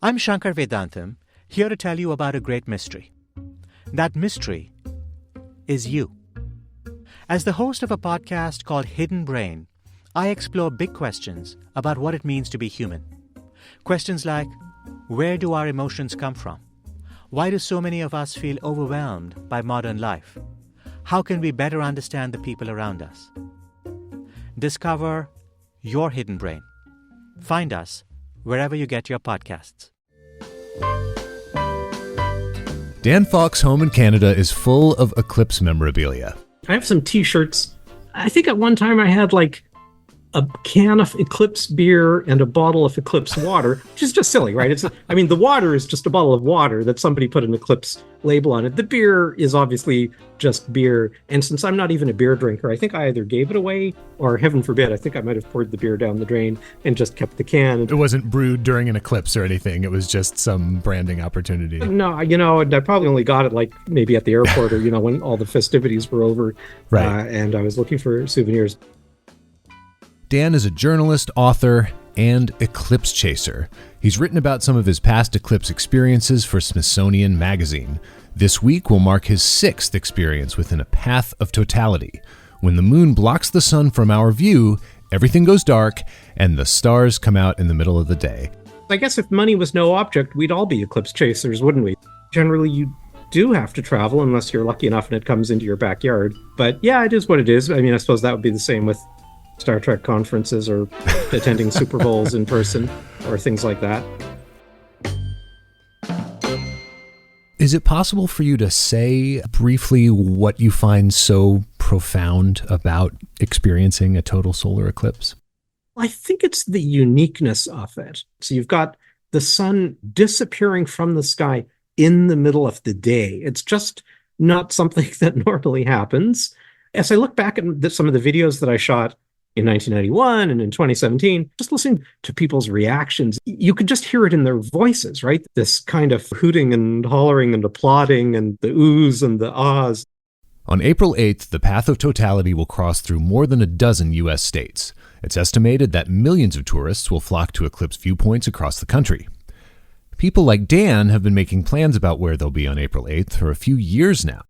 I'm Shankar Vedantam, here to tell you about a great mystery. That mystery is you. As the host of a podcast called Hidden Brain, I explore big questions about what it means to be human. Questions like, where do our emotions come from? Why do so many of us feel overwhelmed by modern life? How can we better understand the people around us? Discover your hidden brain. Find us wherever you get your podcasts. Dan Falk's home in Canada is full of Eclipse memorabilia. I have some t-shirts. I think at one time I had like a can of Eclipse beer and a bottle of Eclipse water, which is just silly, right? The water is just a bottle of water that somebody put an Eclipse label on it. The beer is obviously just beer. And since I'm not even a beer drinker, I think I either gave it away or, heaven forbid, I think I might have poured the beer down the drain and just kept the can. It wasn't brewed during an eclipse or anything. It was just some branding opportunity. No, I probably only got it like maybe at the airport or, when all the festivities were over. Right. And I was looking for souvenirs. Dan is a journalist, author, and eclipse chaser. He's written about some of his past eclipse experiences for Smithsonian Magazine. This week will mark his 6th experience within a path of totality. When the moon blocks the sun from our view, everything goes dark, and the stars come out in the middle of the day. I guess if money was no object, we'd all be eclipse chasers, wouldn't we? Generally, you do have to travel unless you're lucky enough and it comes into your backyard. But yeah, it is what it is. I suppose that would be the same with Star Trek conferences or attending Super Bowls in person or things like that. Is it possible for you to say briefly what you find so profound about experiencing a total solar eclipse? I think it's the uniqueness of it. So you've got the sun disappearing from the sky in the middle of the day. It's just not something that normally happens. As I look back at some of the videos that I shot in 1991 and in 2017, just listening to people's reactions, you could just hear it in their voices, right? This kind of hooting and hollering and applauding and the oohs and the ahs. On April 8th, the path of totality will cross through more than a dozen U.S. states. It's estimated that millions of tourists will flock to eclipse viewpoints across the country. People like Dan have been making plans about where they'll be on April 8th for a few years now.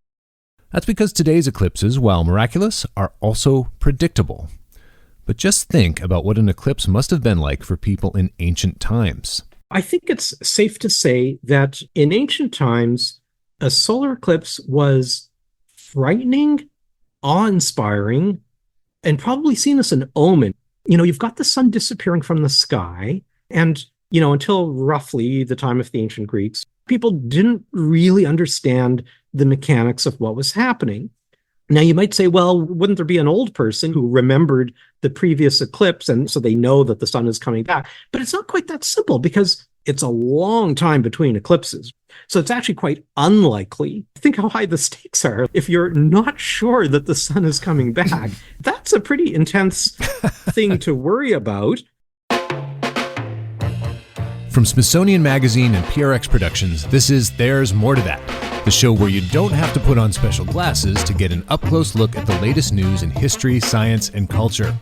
That's because today's eclipses, while miraculous, are also predictable. But just think about what an eclipse must have been like for people in ancient times. I think it's safe to say that in ancient times, a solar eclipse was frightening, awe-inspiring, and probably seen as an omen. You've got the sun disappearing from the sky, and, until roughly the time of the ancient Greeks, people didn't really understand the mechanics of what was happening. Now, you might say, well, wouldn't there be an old person who remembered the previous eclipse and so they know that the sun is coming back? But it's not quite that simple because it's a long time between eclipses. So it's actually quite unlikely. Think how high the stakes are. If you're not sure that the sun is coming back, that's a pretty intense thing to worry about. From Smithsonian Magazine and PRX Productions, this is There's More to That, the show where you don't have to put on special glasses to get an up-close look at the latest news in history, science, and culture.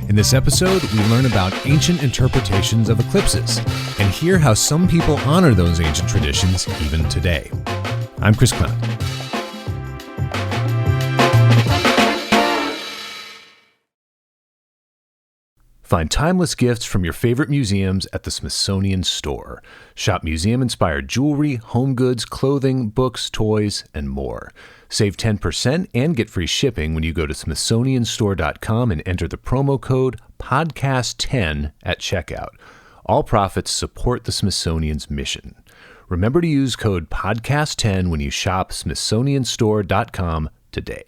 In this episode, we learn about ancient interpretations of eclipses and hear how some people honor those ancient traditions even today. I'm Chris Klein. Find timeless gifts from your favorite museums at the Smithsonian Store. Shop museum-inspired jewelry, home goods, clothing, books, toys, and more. Save 10% and get free shipping when you go to smithsonianstore.com and enter the promo code PODCAST10 at checkout. All profits support the Smithsonian's mission. Remember to use code PODCAST10 when you shop smithsonianstore.com today.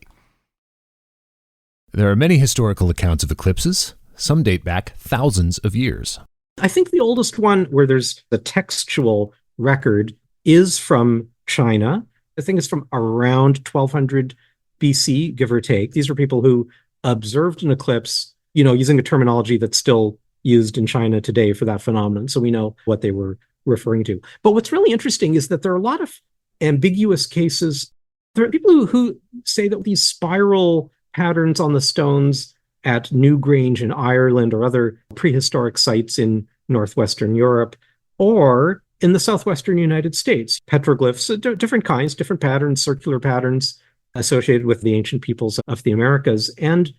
There are many historical accounts of eclipses. Some date back thousands of years. I think the oldest one where there's the textual record is from China. I think it's from around 1200 BC, give or take. These are people who observed an eclipse, using a terminology that's still used in China today for that phenomenon. So we know what they were referring to. But what's really interesting is that there are a lot of ambiguous cases. There are people who say that these spiral patterns on the stones at Newgrange in Ireland or other prehistoric sites in northwestern Europe, or in the southwestern United States. Petroglyphs, different kinds, different patterns, circular patterns associated with the ancient peoples of the Americas. And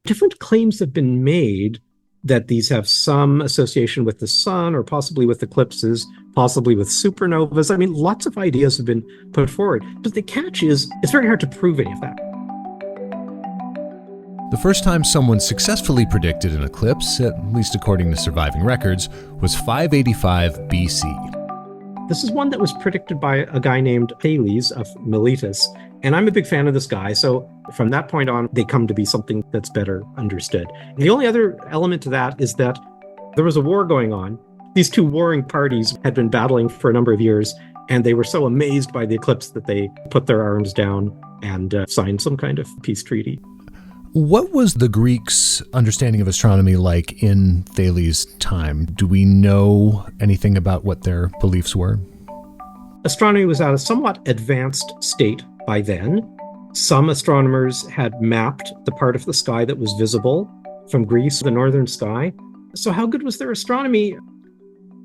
different claims have been made that these have some association with the sun or possibly with eclipses, possibly with supernovas. I mean, lots of ideas have been put forward. But the catch is, it's very hard to prove any of that. The first time someone successfully predicted an eclipse, at least according to surviving records, was 585 BC. This is one that was predicted by a guy named Thales of Miletus. And I'm a big fan of this guy. So from that point on, they come to be something that's better understood. And the only other element to that is that there was a war going on. These two warring parties had been battling for a number of years, and they were so amazed by the eclipse that they put their arms down and signed some kind of peace treaty. What was the Greeks' understanding of astronomy like in Thales' time? Do we know anything about what their beliefs were? Astronomy was at a somewhat advanced state by then. Some astronomers had mapped the part of the sky that was visible from Greece, the northern sky. So how good was their astronomy?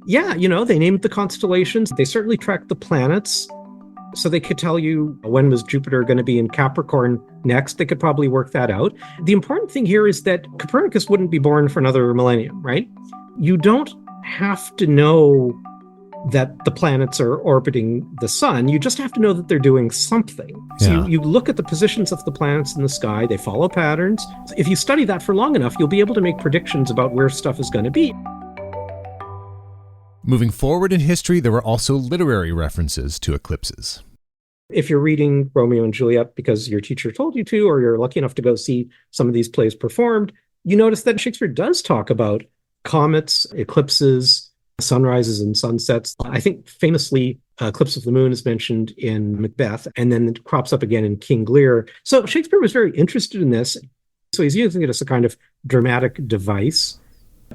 Yeah, they named the constellations. They certainly tracked the planets. So they could tell you when was Jupiter going to be in Capricorn next. They could probably work that out. The important thing here is that Copernicus wouldn't be born for another millennium, right? You don't have to know that the planets are orbiting the sun. You just have to know that they're doing something. So you look at the positions of the planets in the sky, they follow patterns. If you study that for long enough, you'll be able to make predictions about where stuff is going to be. Moving forward in history, there were also literary references to eclipses. If you're reading Romeo and Juliet because your teacher told you to, or you're lucky enough to go see some of these plays performed, you notice that Shakespeare does talk about comets, eclipses, sunrises and sunsets. I think famously, Eclipse of the Moon is mentioned in Macbeth, and then it crops up again in King Lear. So Shakespeare was very interested in this. So he's using it as a kind of dramatic device.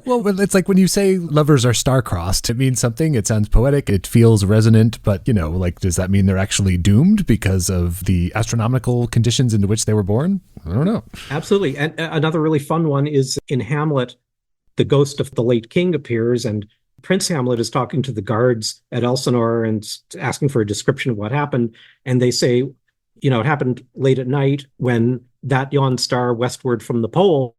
Well, it's like when you say lovers are star-crossed, it means something. It sounds poetic. It feels resonant. But, does that mean they're actually doomed because of the astronomical conditions into which they were born? I don't know. Absolutely. And another really fun one is in Hamlet, the ghost of the late king appears, and Prince Hamlet is talking to the guards at Elsinore and asking for a description of what happened. And they say, it happened late at night when that yon star westward from the pole.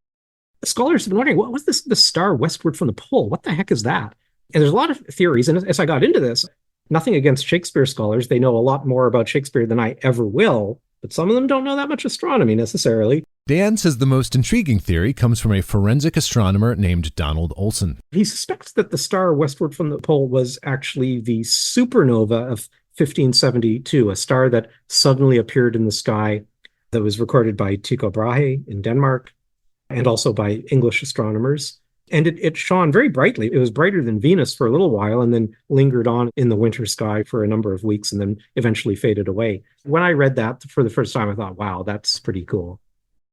Scholars have been wondering, what was this star westward from the pole? What the heck is that? And there's a lot of theories. And as I got into this, nothing against Shakespeare scholars. They know a lot more about Shakespeare than I ever will. But some of them don't know that much astronomy necessarily. Dan says the most intriguing theory comes from a forensic astronomer named Donald Olson. He suspects that the star westward from the pole was actually the supernova of 1572, a star that suddenly appeared in the sky that was recorded by Tycho Brahe in Denmark, and also by English astronomers. And it shone very brightly. It was brighter than Venus for a little while and then lingered on in the winter sky for a number of weeks and then eventually faded away. When I read that for the first time, I thought, wow, that's pretty cool.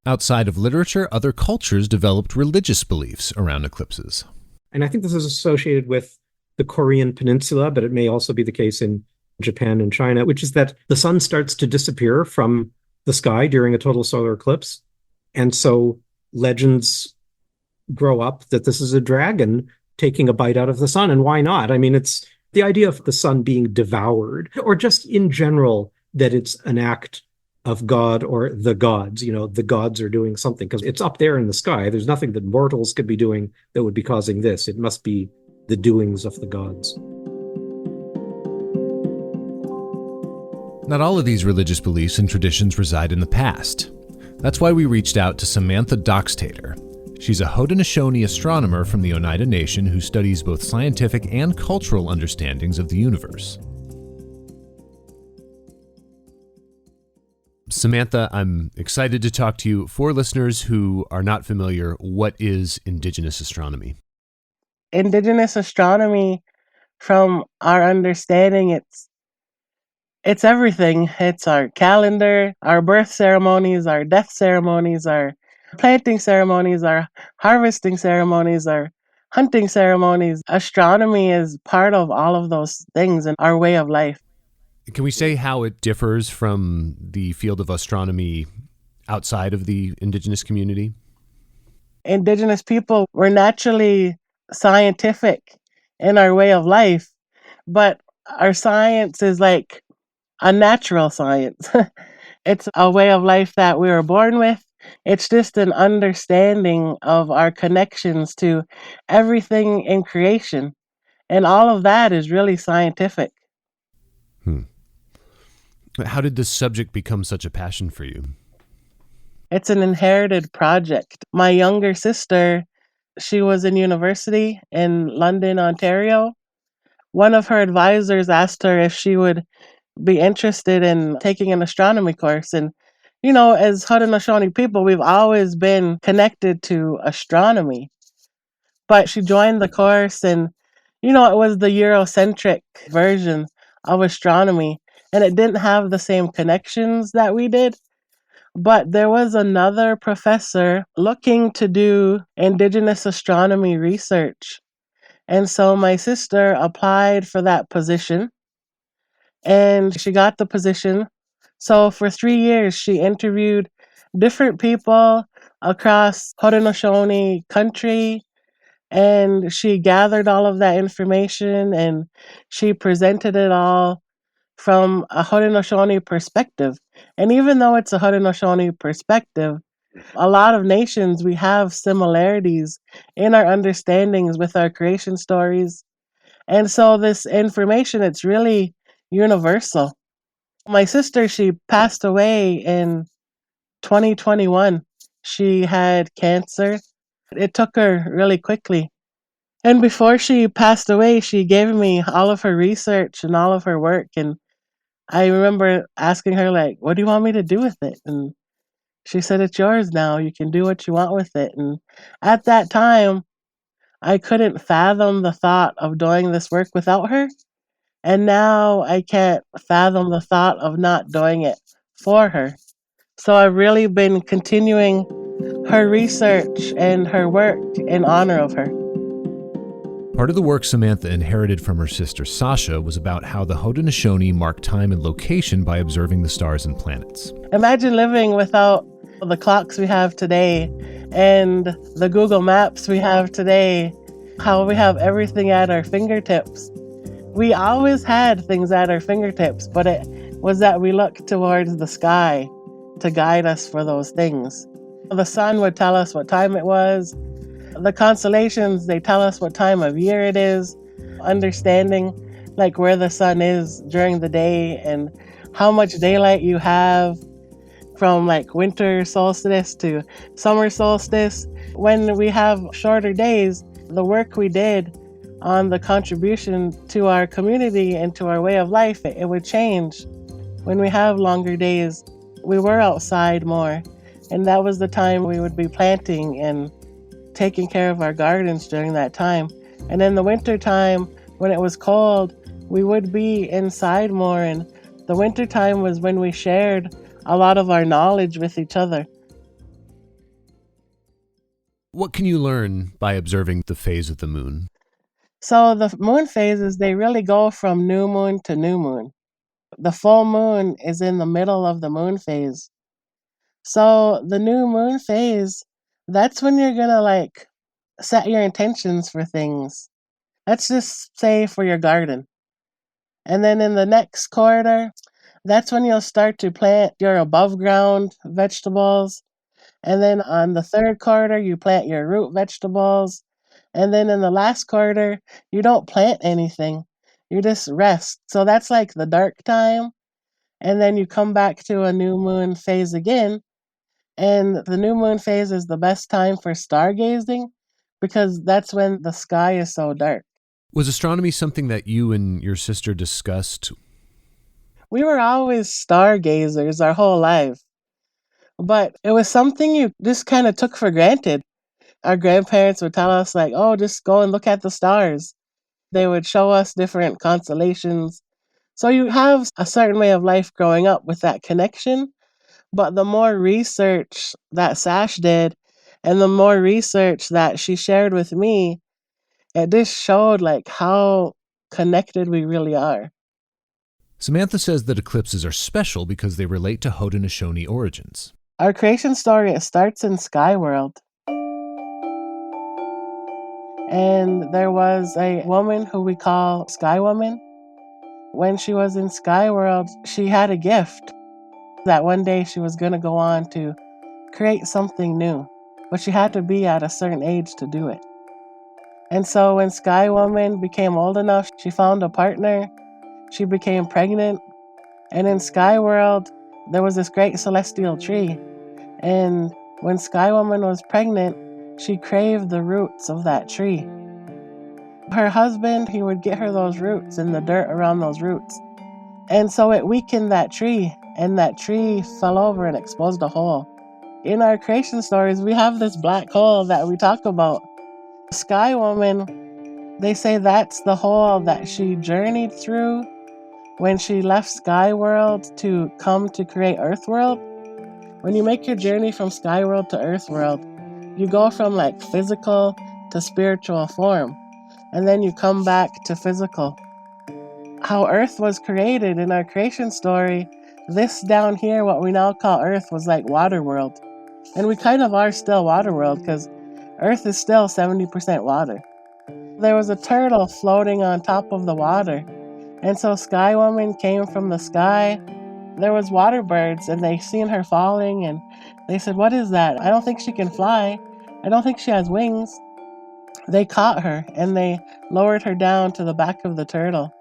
Outside of literature, other cultures developed religious beliefs around eclipses. And I think this is associated with the Korean peninsula, but it may also be the case in Japan and China, which is that the sun starts to disappear from the sky during a total solar eclipse. And so legends grow up that this is a dragon taking a bite out of the sun. And why not? I mean, it's the idea of the sun being devoured, or just in general, that it's an act of God or the gods. The gods are doing something because it's up there in the sky. There's nothing that mortals could be doing that would be causing this. It must be the doings of the gods. Not all of these religious beliefs and traditions reside in the past. That's why we reached out to Samantha Doxtator. She's a Haudenosaunee astronomer from the Oneida Nation who studies both scientific and cultural understandings of the universe. Samantha, I'm excited to talk to you. For listeners who are not familiar, what is Indigenous astronomy? Indigenous astronomy, from our understanding, it's everything. It's our calendar, our birth ceremonies, our death ceremonies, our planting ceremonies, our harvesting ceremonies, our hunting ceremonies. Astronomy is part of all of those things in our way of life. Can we say how it differs from the field of astronomy outside of the Indigenous community? Indigenous people were naturally scientific in our way of life, But our science is like a natural science. It's a way of life that we were born with. It's just an understanding of our connections to everything in creation. And all of that is really scientific. Hmm. How did this subject become such a passion for you? It's an inherited project. My younger sister, she was in university in London, Ontario. One of her advisors asked her if she would be interested in taking an astronomy course. And, as Haudenosaunee people, we've always been connected to astronomy. But she joined the course, and, it was the Eurocentric version of astronomy. And it didn't have the same connections that we did. But there was another professor looking to do Indigenous astronomy research. And so my sister applied for that position and she got the position. So for 3 years, she interviewed different people across Haudenosaunee country, and she gathered all of that information and she presented it all from a Haudenosaunee perspective. And even though it's a Haudenosaunee perspective, a lot of nations, we have similarities in our understandings with our creation stories. And so this information, it's really universal. My sister, she passed away in 2021. She had cancer. It took her really quickly. And before she passed away, she gave me all of her research and all of her work. And I remember asking her, like, what do you want me to do with it? And she said, it's yours now. You can do what you want with it. And at that time, I couldn't fathom the thought of doing this work without her. And now I can't fathom the thought of not doing it for her. So I've really been continuing her research and her work in honor of her. Part of the work Samantha inherited from her sister Sasha was about how the Haudenosaunee mark time and location by observing the stars and planets. Imagine living without the clocks we have today and the Google Maps we have today, how we have everything at our fingertips. We always had things at our fingertips, but it was that we looked towards the sky to guide us for those things. The sun would tell us what time it was. The constellations, they tell us what time of year it is. Understanding like where the sun is during the day and how much daylight you have from like winter solstice to summer solstice. When we have shorter days, the work we did on the contribution to our community and to our way of life, it would change. When we have longer days, we were outside more, and that was the time we would be planting and taking care of our gardens during that time. And in the winter time, when it was cold, we would be inside more, and the winter time was when we shared a lot of our knowledge with each other. What can you learn by observing the phase of the moon? So the moon phases, they really go from new moon to new moon. The full moon is in the middle of the moon phase. So the new moon phase, that's when you're gonna like set your intentions for things. Let's just say for your garden. And then in the next quarter, that's when you'll start to plant your above ground vegetables. And then on the third quarter, you plant your root vegetables. And then in the last quarter, you don't plant anything. You just rest. So that's like the dark time. And then you come back to a new moon phase again. And the new moon phase is the best time for stargazing because that's when the sky is so dark. Was astronomy something that you and your sister discussed? We were always stargazers our whole life, but it was something you just kind of took for granted. Our grandparents would tell us, like, oh, just go and look at the stars. They would show us different constellations. So you have a certain way of life growing up with that connection. But the more research that Sash did and the more research that she shared with me, it just showed like how connected we really are. Samantha says that eclipses are special because they relate to Haudenosaunee origins. Our creation story, it starts in Skyworld. And there was a woman who we call Sky Woman. when she was in Skyworld, she had a gift that one day she was going to go on to create something new, but she had to be at a certain age to do it. And so when Sky Woman became old enough, she found a partner, she became pregnant, and in Skyworld, there was this great celestial tree. And when Sky Woman was pregnant, she craved the roots of that tree. Her husband, he would get her those roots and the dirt around those roots. And so it weakened that tree, and that tree fell over and exposed a hole. In our creation stories, we have this black hole that we talk about. Sky Woman, they say that's the hole that she journeyed through when she left Skyworld to come to create Earthworld. When you make your journey from Skyworld to Earthworld, you go from like physical to spiritual form, and then you come back to physical. How Earth was created in our creation story, this down here, what we now call Earth, was like Waterworld. And we kind of are still Waterworld because Earth is still 70% water. There was a turtle floating on top of the water. And so Sky Woman came from the sky. There was water birds, and they seen her falling, and they said, "What is that? I don't think she can fly. I don't think she has wings." They caught her, and they lowered her down to the back of the turtle.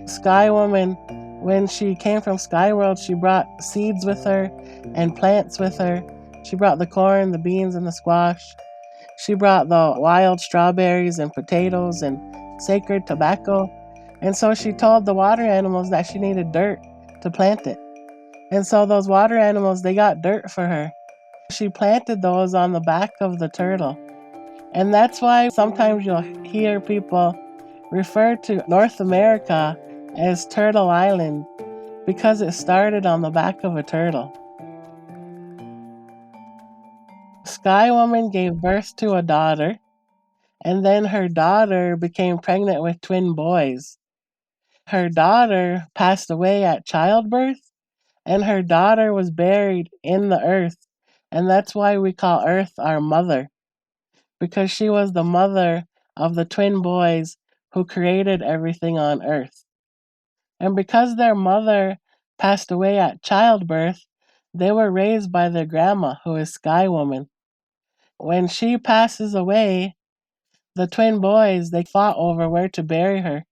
Sky Woman, when she came from Skyworld, she brought seeds with her and plants with her. She brought the corn, the beans, and the squash. She brought the wild strawberries and potatoes and sacred tobacco. And so she told the water animals that she needed dirt to plant it. And so those water animals, they got dirt for her. She planted those on the back of the turtle. And that's why sometimes you'll hear people refer to North America as Turtle Island, because it started on the back of a turtle. Sky Woman gave birth to a daughter, and then her daughter became pregnant with twin boys. Her daughter passed away at childbirth, and her daughter was buried in the earth. And that's why we call Earth our mother, because she was the mother of the twin boys who created everything on Earth. And because their mother passed away at childbirth, they were raised by their grandma, who is Sky Woman. When she passes away, the twin boys, they fought over where to bury her.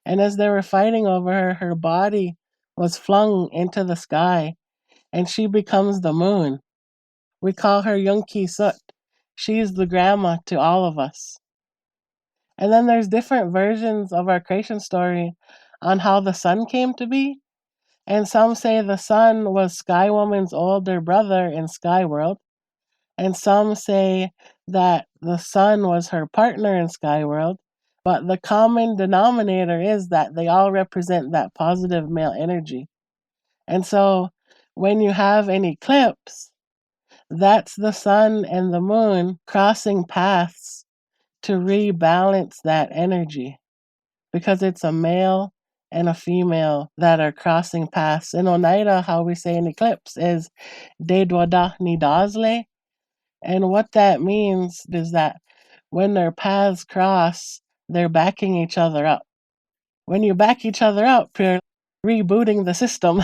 And as they were fighting over her, her body was flung into the sky, and she becomes the moon. We call her Yunki Sut. She's the grandma to all of us. And then there's different versions of our creation story on how the sun came to be. And some say the sun was Sky Woman's older brother in Skyworld. And some say that the sun was her partner in Skyworld. But the common denominator is that they all represent that positive male energy. And so when you have an eclipse, that's the sun and the moon crossing paths to rebalance that energy, because it's a male and a female that are crossing paths. In Oneida, how we say an eclipse is Dedwada Nidazle. And what that means is that when their paths cross, they're backing each other up. When you back each other up, you're rebooting the system.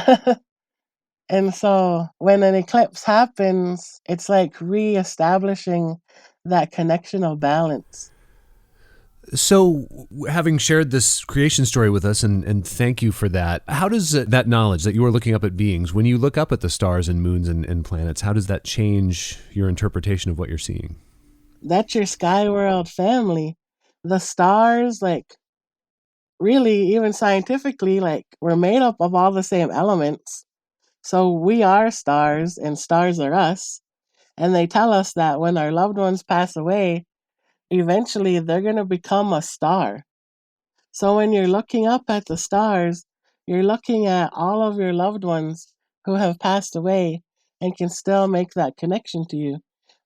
And so when an eclipse happens, it's like reestablishing that connection of balance. So, having shared this creation story with us, and thank you for that, how does that knowledge that you are looking up at beings, when you look up at the stars and moons and planets, how does that change your interpretation of what you're seeing? That's your Skyworld family. The stars, like, really, even scientifically, like, we're made up of all the same elements. So we are stars, and stars are us. And they tell us that when our loved ones pass away, eventually they're going to become a star. So when you're looking up at the stars, you're looking at all of your loved ones who have passed away and can still make that connection to you.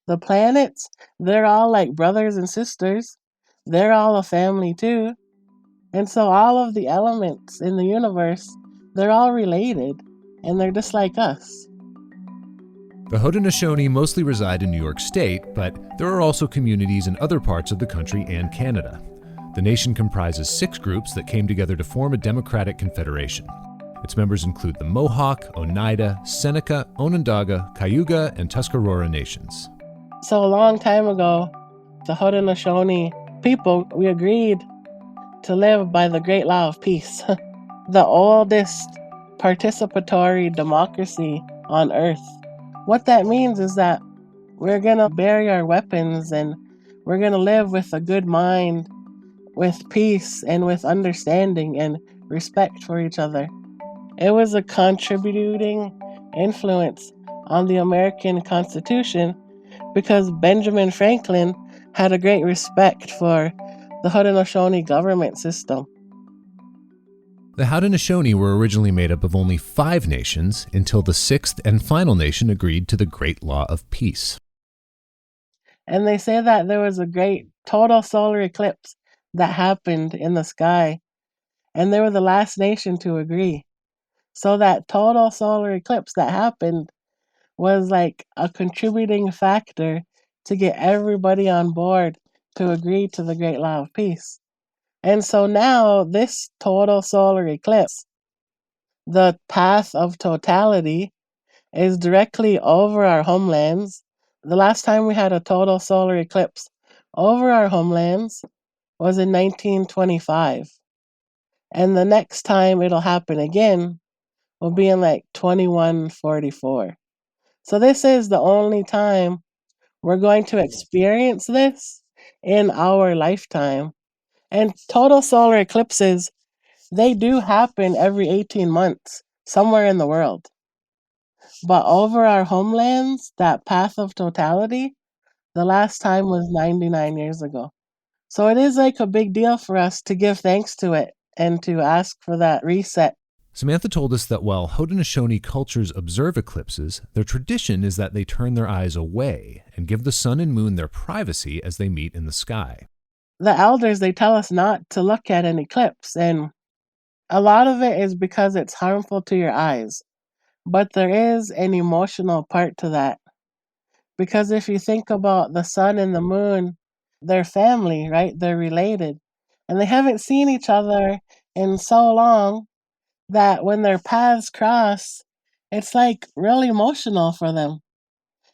The planets, they're all like brothers and sisters. They're all a family too. And so all of the elements in the universe, they're all related, and they're just like us. The Haudenosaunee mostly reside in New York State, but there are also communities in other parts of the country and Canada. The nation comprises 6 groups that came together to form a democratic confederation. Its members include the Mohawk, Oneida, Seneca, Onondaga, Cayuga, and Tuscarora nations. So a long time ago, the Haudenosaunee people, we agreed to live by the Great Law of Peace, the oldest participatory democracy on Earth. What that means is that we're going to bury our weapons and we're going to live with a good mind, with peace and with understanding and respect for each other. It was a contributing influence on the American Constitution because Benjamin Franklin had a great respect for the Haudenosaunee government system. The Haudenosaunee were originally made up of only 5 nations until the 6th and final nation agreed to the Great Law of Peace. And they say that there was a great total solar eclipse that happened in the sky, and they were the last nation to agree. So that total solar eclipse that happened was like a contributing factor to get everybody on board to agree to the Great Law of Peace. And so now this total solar eclipse, the path of totality, is directly over our homelands. The last time we had a total solar eclipse over our homelands was in 1925. And the next time it'll happen again will be in like 2144. So this is the only time we're going to experience this in our lifetime. And total solar eclipses, they do happen every 18 months somewhere in the world. But over our homelands, that path of totality, the last time was 99 years ago. So it is like a big deal for us to give thanks to it and to ask for that reset. Samantha told us that while Haudenosaunee cultures observe eclipses, their tradition is that they turn their eyes away and give the sun and moon their privacy as they meet in the sky. The elders, they tell us not to look at an eclipse, and a lot of it is because it's harmful to your eyes. But there is an emotional part to that. Because if you think about the sun and the moon, they're family, right? They're related. And they haven't seen each other in so long that when their paths cross, it's like really emotional for them.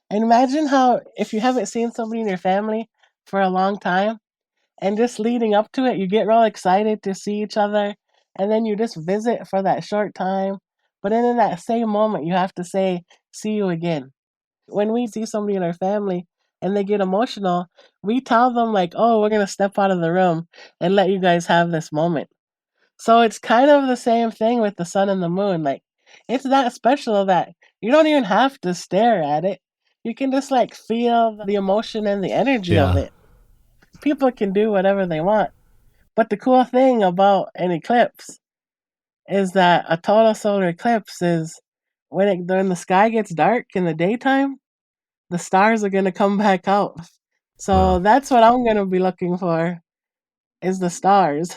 And imagine how, if you haven't seen somebody in your family for a long time, and just leading up to it, you get real excited to see each other, and then you just visit for that short time. But then in that same moment, you have to say, see you again. When we see somebody in our family and they get emotional, we tell them, like, oh, we're going to step out of the room and let you guys have this moment. So it's kind of the same thing with the sun and the moon. Like, it's that special that you don't even have to stare at it. You can just like feel the emotion and the energy of it. People can do whatever they want. But the cool thing about an eclipse is that a total solar eclipse is when the sky gets dark in the daytime, the stars are going to come back out. So that's what I'm going to be looking for, is the stars.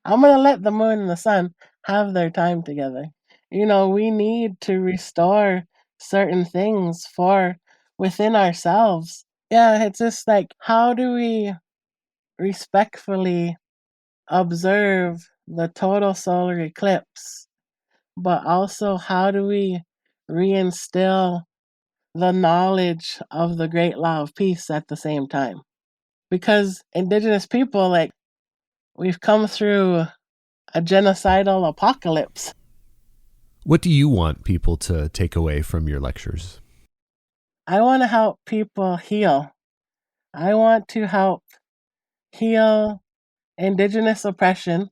I'm going to let the moon and the sun have their time together. You know, we need to restore certain things for within ourselves. Yeah, it's just like, how do we respectfully observe the total solar eclipse, but also how do we reinstill the knowledge of the Great Law of Peace at the same time? Because Indigenous people, like, we've come through a genocidal apocalypse. What do you want people to take away from your lectures? I want to help people heal. I want to help heal Indigenous oppression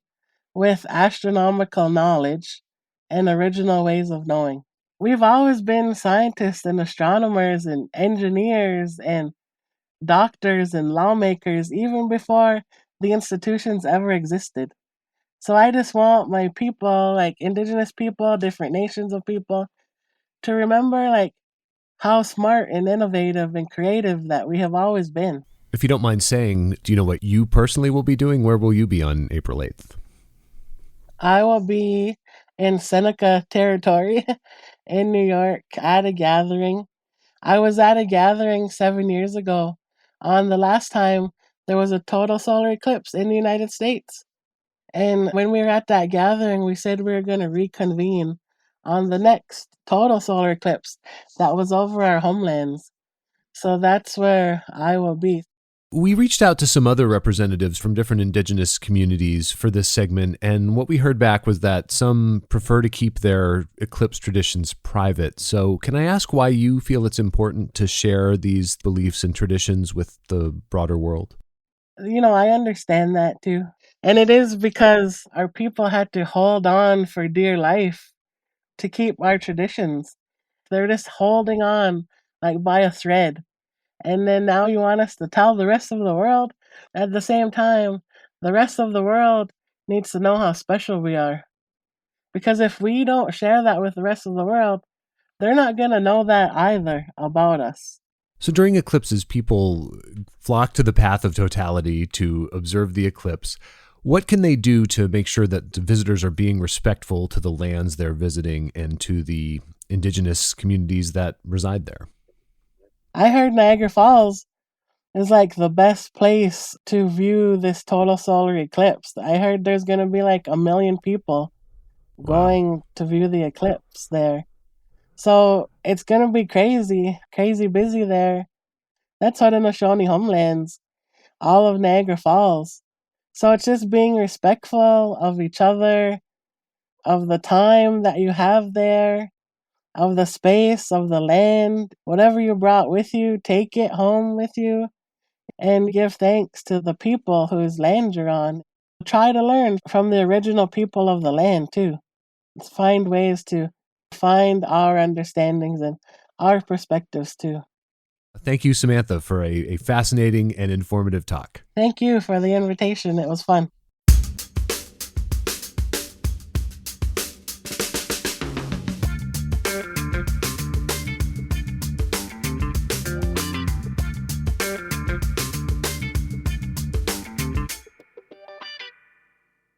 with astronomical knowledge and original ways of knowing. We've always been scientists and astronomers and engineers and doctors and lawmakers even before the institutions ever existed. So I just want my people, like Indigenous people, different nations of people, to remember like how smart and innovative and creative that we have always been. If you don't mind saying, do you know what you personally will be doing? Where will you be on April 8th? I will be in Seneca territory in New York at a gathering. I was at a gathering 7 years ago on the last time there was a total solar eclipse in the United States. And when we were at that gathering, we said we were going to reconvene on the next total solar eclipse that was over our homelands. So that's where I will be. We reached out to some other representatives from different indigenous communities for this segment, and what we heard back was that some prefer to keep their eclipse traditions private. So can I ask why you feel it's important to share these beliefs and traditions with the broader world? I understand that too. And it is because our people had to hold on for dear life to keep our traditions. They're just holding on like by a thread. And then now you want us to tell the rest of the world? At the same time, the rest of the world needs to know how special we are. Because if we don't share that with the rest of the world, they're not going to know that either about us. So during eclipses, people flock to the path of totality to observe the eclipse. What can they do to make sure that the visitors are being respectful to the lands they're visiting and to the indigenous communities that reside there? I heard Niagara Falls is like the best place to view this total solar eclipse. I heard there's going to be like 1 million people going to view the eclipse there. So it's going to be crazy busy there. That's Haudenosaunee homelands, all of Niagara Falls. So it's just being respectful of each other, of the time that you have there, of the space, of the land. Whatever you brought with you, take it home with you and give thanks to the people whose land you're on. Try to learn from the original people of the land too. Let's find ways to find our understandings and our perspectives too. Thank you, Samantha, for a fascinating and informative talk. Thank you for the invitation. It was fun.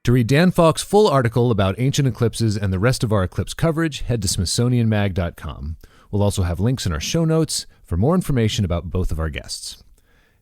To read Dan Falk's full article about ancient eclipses and the rest of our eclipse coverage, head to SmithsonianMag.com. We'll also have links in our show notes for more information about both of our guests.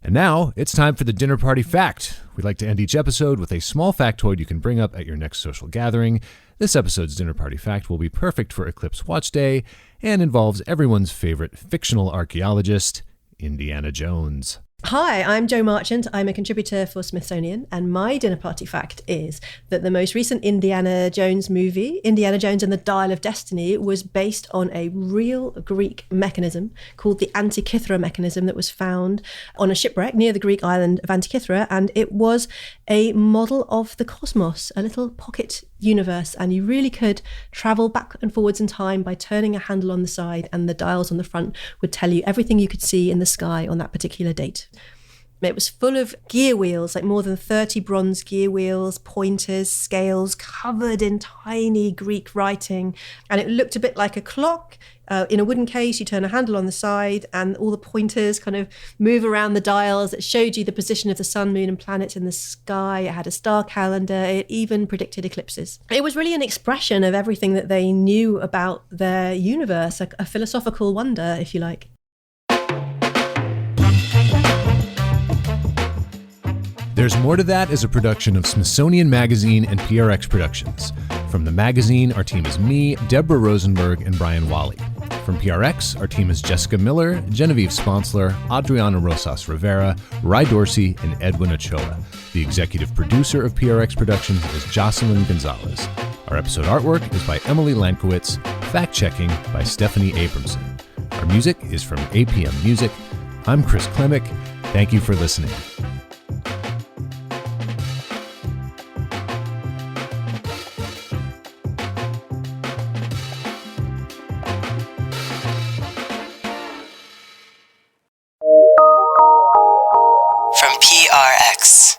And now, it's time for the Dinner Party Fact. We like to end each episode with a small factoid you can bring up at your next social gathering. This episode's Dinner Party Fact will be perfect for Eclipse Watch Day and involves everyone's favorite fictional archaeologist, Indiana Jones. Hi, I'm Jo Marchant. I'm a contributor for Smithsonian, and my dinner party fact is that the most recent Indiana Jones movie, Indiana Jones and the Dial of Destiny, was based on a real Greek mechanism called the Antikythera mechanism that was found on a shipwreck near the Greek island of Antikythera, and it was a model of the cosmos, a little pocket universe, and you really could travel back and forwards in time by turning a handle on the side, and the dials on the front would tell you everything you could see in the sky on that particular date. It was full of gear wheels, like more than 30 bronze gear wheels, pointers, scales, covered in tiny Greek writing. And it looked a bit like a clock. In a wooden case, you turn a handle on the side and all the pointers kind of move around the dials. It showed you the position of the sun, moon and planets in the sky. It had a star calendar. It even predicted eclipses. It was really an expression of everything that they knew about their universe, a philosophical wonder, if you like. There's More to That is a production of Smithsonian Magazine and PRX Productions. From the magazine, our team is me, Deborah Rosenberg, and Brian Wally. From PRX, our team is Jessica Miller, Genevieve Sponsler, Adriana Rosas Rivera, Ry Dorsey, and Edwin Ochoa. The executive producer of PRX Productions is Jocelyn Gonzalez. Our episode artwork is by Emily Lankowitz, fact-checking by Stephanie Abramson. Our music is from APM Music. I'm Chris Klemick. Thank you for listening. From PRX.